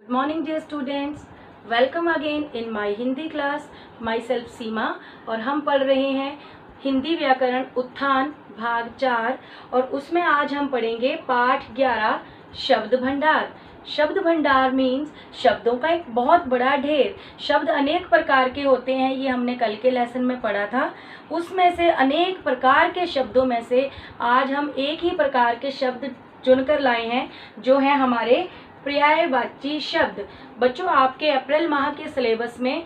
Good morning dear students, welcome again in my Hindi class. myself सीमा और हम पढ़ रहे हैं हिंदी व्याकरण उत्थान भाग 4 और उसमें आज हम पढ़ेंगे पाठ 11 शब्द भंडार. शब्द भंडार मीन्स शब्दों का एक बहुत बड़ा ढेर. शब्द अनेक प्रकार के होते हैं, ये हमने कल के लेसन में पढ़ा था. उसमें से अनेक प्रकार के शब्दों में से आज हम एक ही प्रकार के शब्द चुनकर लाए हैं जो है हमारे पर्यायवाची शब्द. बच्चों, आपके अप्रैल माह के सिलेबस में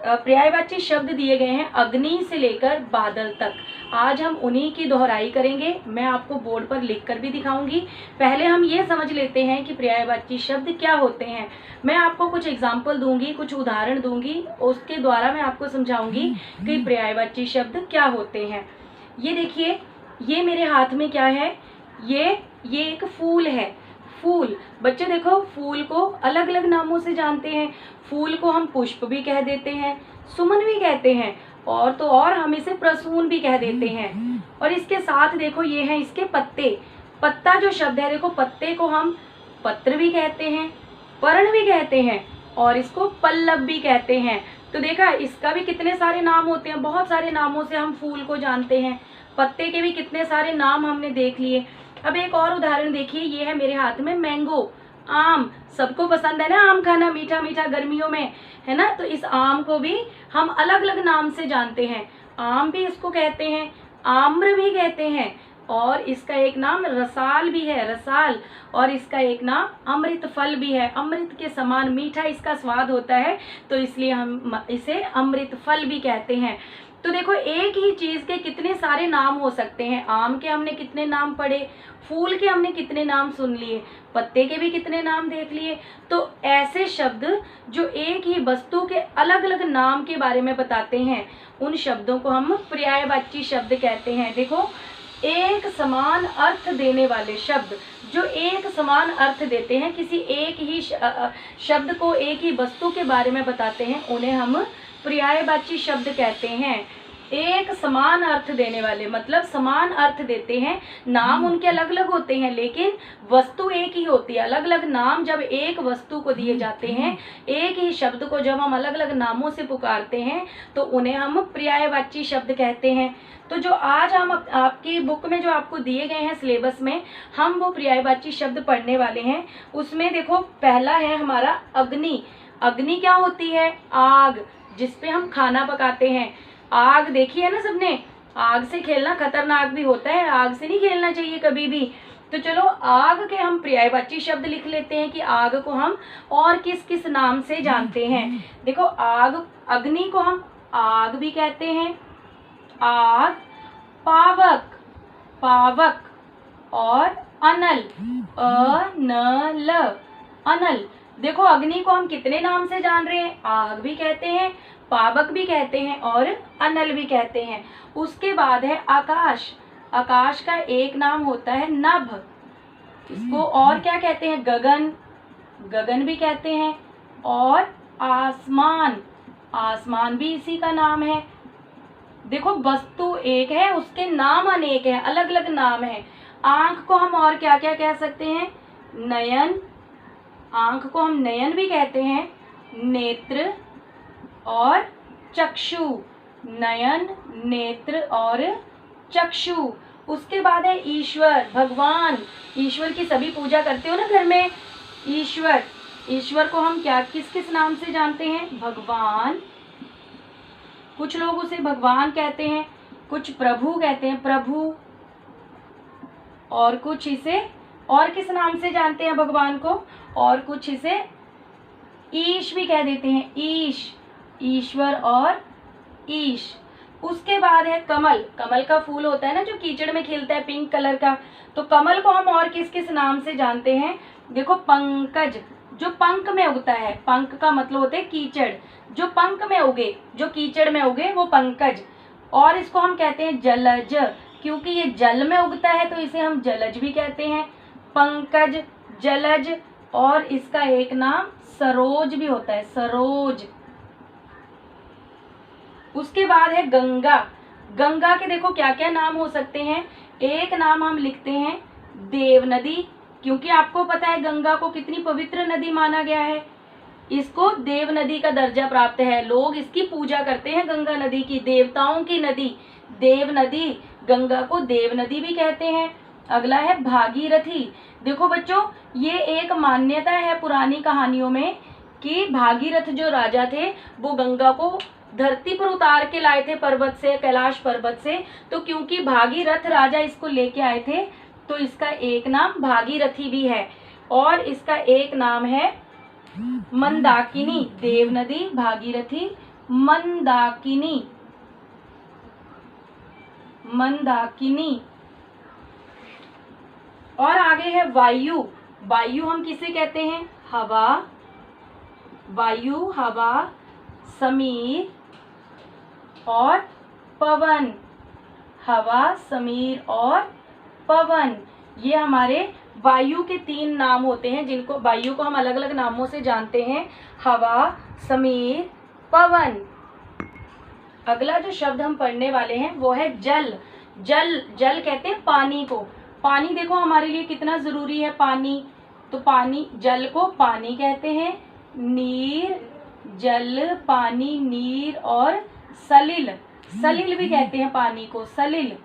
पर्यायवाची शब्द दिए गए हैं अग्नि से लेकर बादल तक. आज हम उन्हीं की दोहराई करेंगे. मैं आपको बोर्ड पर लिखकर भी दिखाऊंगी. पहले हम ये समझ लेते हैं कि पर्यायवाची शब्द क्या होते हैं. मैं आपको कुछ एग्जाम्पल दूंगी, कुछ उदाहरण दूंगी, उसके द्वारा मैं आपको समझाऊंगी कि पर्यायवाची शब्द क्या होते हैं. ये देखिए, ये मेरे हाथ में क्या है, ये एक फूल है. फूल, बच्चे देखो, फूल को अलग अलग नामों से जानते हैं. फूल को हम पुष्प भी कह देते हैं, सुमन भी कहते हैं, और तो और हम इसे प्रसून भी कह देते हैं. और इसके साथ देखो, ये हैं इसके पत्ते. पत्ता जो शब्द है, देखो, पत्ते को हम पत्र भी कहते हैं, पर्ण भी कहते हैं, और इसको पल्लव भी कहते हैं. तो देखा, इसका भी कितने सारे नाम होते हैं. बहुत सारे नामों से हम फूल को जानते हैं. पत्ते के भी कितने सारे नाम हमने देख लिए. अब एक और उदाहरण देखिए, ये है मेरे हाथ में मैंगो, आम. सबको पसंद है ना आम खाना, मीठा मीठा गर्मियों में, है ना. तो इस आम को भी हम अलग अलग नाम से जानते हैं. आम भी इसको कहते हैं, आम्र भी कहते हैं, और इसका एक नाम रसाल भी है, रसाल. और इसका एक नाम अमृत फल भी है. अमृत के समान मीठा इसका स्वाद होता है, तो इसलिए हम इसे अमृत फल भी कहते हैं. तो देखो, एक ही चीज के कितने सारे नाम हो सकते हैं. आम के हमने कितने नाम पढ़े, फूल के हमने कितने नाम सुन लिए, पत्ते के भी कितने नाम देख लिए. तो ऐसे शब्द जो एक ही वस्तु के अलग अलग नाम के बारे में बताते हैं, उन शब्दों को हम पर्यायवाची शब्द कहते हैं. देखो, एक समान अर्थ देने वाले शब्द जो एक समान अर्थ देते हैं, किसी एक ही शब्द को एक ही वस्तु के बारे में बताते हैं, उन्हें हम पर्यायवाची शब्द कहते हैं. एक समान अर्थ देने वाले मतलब समान अर्थ देते हैं. नाम उनके अलग अलग होते हैं, लेकिन वस्तु एक ही होती है. अलग अलग नाम जब एक वस्तु को दिए जाते हैं, एक ही शब्द को जब हम अलग अलग नामों से पुकारते हैं, तो उन्हें हम पर्यायवाची शब्द कहते हैं. तो जो आज हम आपकी बुक में जो आपको दिए गए हैं सिलेबस में, हम वो पर्यायवाची शब्द पढ़ने वाले हैं. उसमें देखो, पहला है हमारा अग्नि. अग्नि क्या होती है? आग, जिसपे हम खाना पकाते हैं. आग देखी है ना सबने. आग से खेलना खतरनाक भी होता है, आग से नहीं खेलना चाहिए कभी भी. तो चलो, आग के हम पर्यायवाची शब्द लिख लेते हैं कि आग को हम और किस किस नाम से जानते हैं. देखो, आग, अग्नि को हम आग भी कहते हैं, आग, पावक, पावक, और अनल, अनल, अनल. देखो, अग्नि को हम कितने नाम से जान रहे हैं, आग भी कहते हैं, पावक भी कहते हैं, और अनल भी कहते हैं. उसके बाद है आकाश. आकाश का एक नाम होता है नभ. इसको और क्या कहते हैं? गगन, गगन भी कहते हैं, और आसमान, आसमान भी इसी का नाम है. देखो, वस्तु एक है, उसके नाम अनेक हैं, अलग अलग नाम हैं. आंख को हम और क्या क्या कह सकते हैं? नयन, आंख को हम नयन भी कहते हैं, नेत्र और चक्षु. नयन, नेत्र और चक्षु. उसके बाद है ईश्वर, भगवान. ईश्वर की सभी पूजा करते हो ना घर में. ईश्वर, ईश्वर को हम क्या किस किस नाम से जानते हैं? भगवान. कुछ लोग उसे भगवान कहते हैं, कुछ प्रभु कहते हैं, प्रभु. और कुछ इसे और किस नाम से जानते हैं भगवान को? और कुछ इसे ईश भी कह देते हैं, ईश, ईश्वर और ईश. उसके बाद है कमल. कमल का फूल होता है ना जो कीचड़ में खिलता है, पिंक कलर का. तो कमल को हम और किस किस नाम से जानते हैं? देखो, पंकज, जो पंख में उगता है. पंख का मतलब होता है कीचड़. जो पंख में उगे, जो कीचड़ में उगे, वो पंकज. और इसको हम कहते हैं जलज, क्योंकि ये जल में उगता है, तो इसे हम जलज भी कहते हैं. पंकज, जलज. और इसका एक नाम सरोज भी होता है, सरोज. उसके बाद है गंगा. गंगा के देखो क्या क्या नाम हो सकते हैं. एक नाम हम लिखते हैं देव नदी, क्योंकि आपको पता है गंगा को कितनी पवित्र नदी माना गया है, इसको देव नदी का दर्जा प्राप्त है। लोग इसकी पूजा करते हैं, गंगा नदी की, देवताओं की नदी, देव नदी, गंगा को देव नदी भी कहते हैं। अगला है भागीरथी। देखो बच्चों, ये एक मान्यता है पुरानी कहानियों में कि भागीरथ जो राजा थे वो गंगा को धरती पर उतार के लाए थे पर्वत से, कैलाश पर्वत से। तो क्योंकि भागीरथ राजा इसको लेके आए थे तो इसका एक नाम भागीरथी भी है, और इसका एक नाम है मंदाकिनी। देव नदी, भागीरथी, मंदाकिनी, मंदाकिनी। और आगे है वायु। वायु हम किसे कहते हैं? हवा, वायु, हवा, समीर और पवन। हवा, समीर और पवन, ये हमारे वायु के 3 नाम होते हैं, जिनको वायु को हम अलग अलग नामों से जानते हैं, हवा, समीर, पवन। अगला जो शब्द हम पढ़ने वाले हैं वो है जल। जल, जल कहते हैं पानी को। पानी देखो हमारे लिए कितना जरूरी है, पानी। तो पानी, जल को पानी कहते हैं। नीर, जल, पानी, नीर और सलिल, सलिल भी कहते हैं पानी को, सलिल,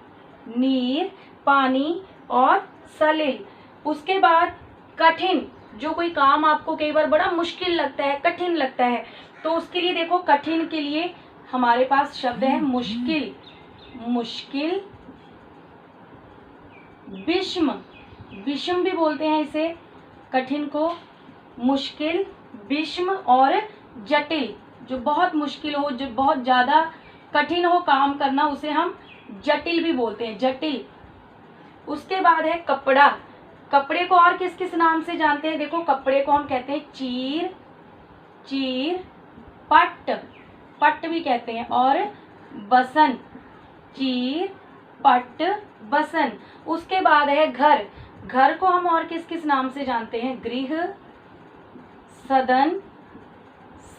नीर, पानी और सलिल। उसके बाद कठिन, जो कोई काम आपको कई बार बड़ा मुश्किल लगता है, कठिन लगता है, तो उसके लिए देखो कठिन के लिए हमारे पास शब्द है मुश्किल। मुश्किल, विषम, विषम भी बोलते हैं इसे, कठिन को मुश्किल, विषम और जटिल, जो बहुत मुश्किल हो, जो बहुत ज्यादा कठिन हो काम करना, उसे हम जटिल भी बोलते हैं, जटिल। उसके बाद है कपड़ा। कपड़े को और किस किस नाम से जानते हैं? देखो कपड़े को हम कहते हैं चीर, चीर, पट, पट भी कहते हैं, और बसन, चीर, पट, बसन। उसके बाद है घर। घर को हम और किस किस नाम से जानते हैं? गृह, सदन,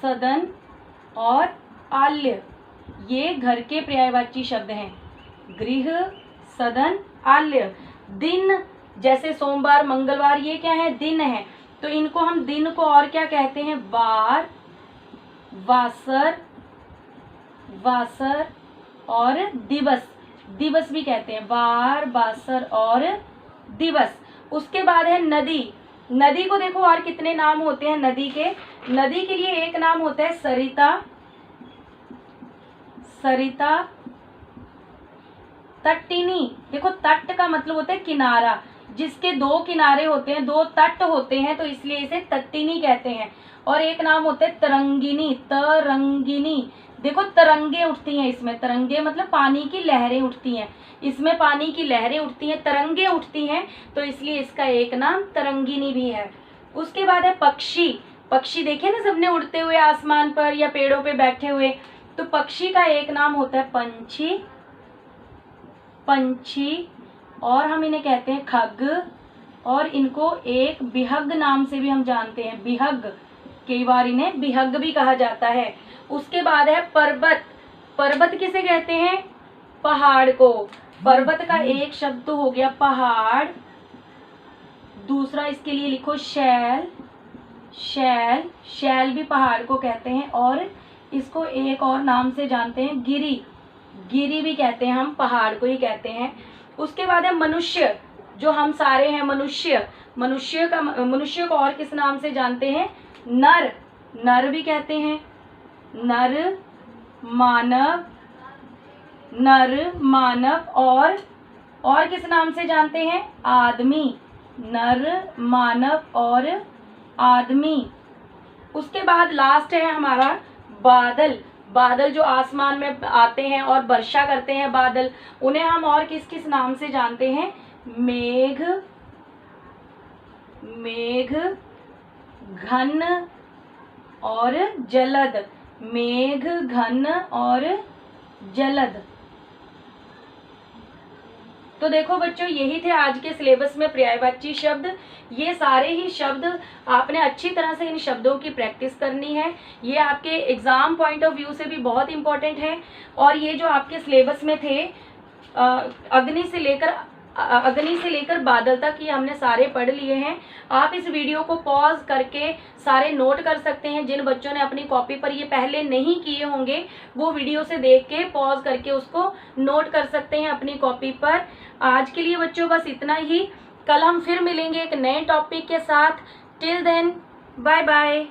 सदन और आल्य, ये घर के पर्यायवाची शब्द हैं। गृह, सदन, आल्य। दिन, जैसे सोमवार, मंगलवार, ये क्या है? दिन है, तो इनको हम दिन को और क्या कहते हैं? वार, वासर, वासर और दिवस, दिवस भी कहते हैं, वार, वासर और दिवस। उसके बाद है नदी। नदी को देखो और कितने नाम होते हैं नदी के? नदी के लिए एक नाम होता है सरिता, सरिता, तटिनी। देखो तट का मतलब होता है किनारा, जिसके 2 किनारे होते हैं, 2 तट होते हैं, तो इसलिए इसे तटिनी कहते हैं। और एक नाम होता है तरंगिनी, तरंगिनी। देखो तरंगे उठती हैं इसमें, तरंगे मतलब पानी की लहरें उठती हैं, इसमें पानी की लहरें उठती हैं, तरंगे उठती हैं, तो इसलिए इसका एक नाम तरंगिनी भी है। उसके बाद है पक्षी। पक्षी देखे ना सबने उड़ते हुए आसमान पर या पेड़ों पे बैठे हुए, तो पक्षी का एक नाम होता है पंछी, पंछी, और हम इन्हें कहते हैं खग, और इनको एक बिहग नाम से भी हम जानते हैं, बिहग, कई बार इन्हें बिहग भी कहा जाता है। उसके बाद है पर्वत। पर्वत किसे कहते हैं? पहाड़ को। पर्वत का एक शब्द तो हो गया पहाड़, दूसरा इसके लिए लिखो शैल, शैल, शैल भी पहाड़ को कहते हैं, और इसको एक और नाम से जानते हैं गिरी, गिरी भी कहते हैं, हम पहाड़ को ही कहते हैं। उसके बाद है मनुष्य, जो हम सारे हैं मनुष्य। मनुष्य का, मनुष्य को और किस नाम से जानते हैं? नर, नर भी कहते हैं, नर, मानव, नर, मानव, और किस नाम से जानते हैं? आदमी, नर, मानव और आदमी। उसके बाद लास्ट है हमारा बादल। बादल जो आसमान में आते हैं और वर्षा करते हैं बादल, उन्हें हम और किस किस नाम से जानते हैं? मेघ, मेघ, घन और जलद, मेघ, घन और जलद। तो देखो बच्चों, यही थे आज के सिलेबस में पर्यायवाची शब्द। ये सारे ही शब्द आपने अच्छी तरह से इन शब्दों की प्रैक्टिस करनी है। ये आपके एग्जाम पॉइंट ऑफ व्यू से भी बहुत इंपॉर्टेंट है। और ये जो आपके सिलेबस में थे, अग्नि से लेकर अग्नि से लेकर बादल तक ये हमने सारे पढ़ लिए हैं। आप इस वीडियो को पॉज करके सारे नोट कर सकते हैं। जिन बच्चों ने अपनी कॉपी पर ये पहले नहीं किए होंगे वो वीडियो से देख के पॉज करके उसको नोट कर सकते हैं अपनी कॉपी पर। आज के लिए बच्चों बस इतना ही। कल हम फिर मिलेंगे एक नए टॉपिक के साथ। Till then bye bye.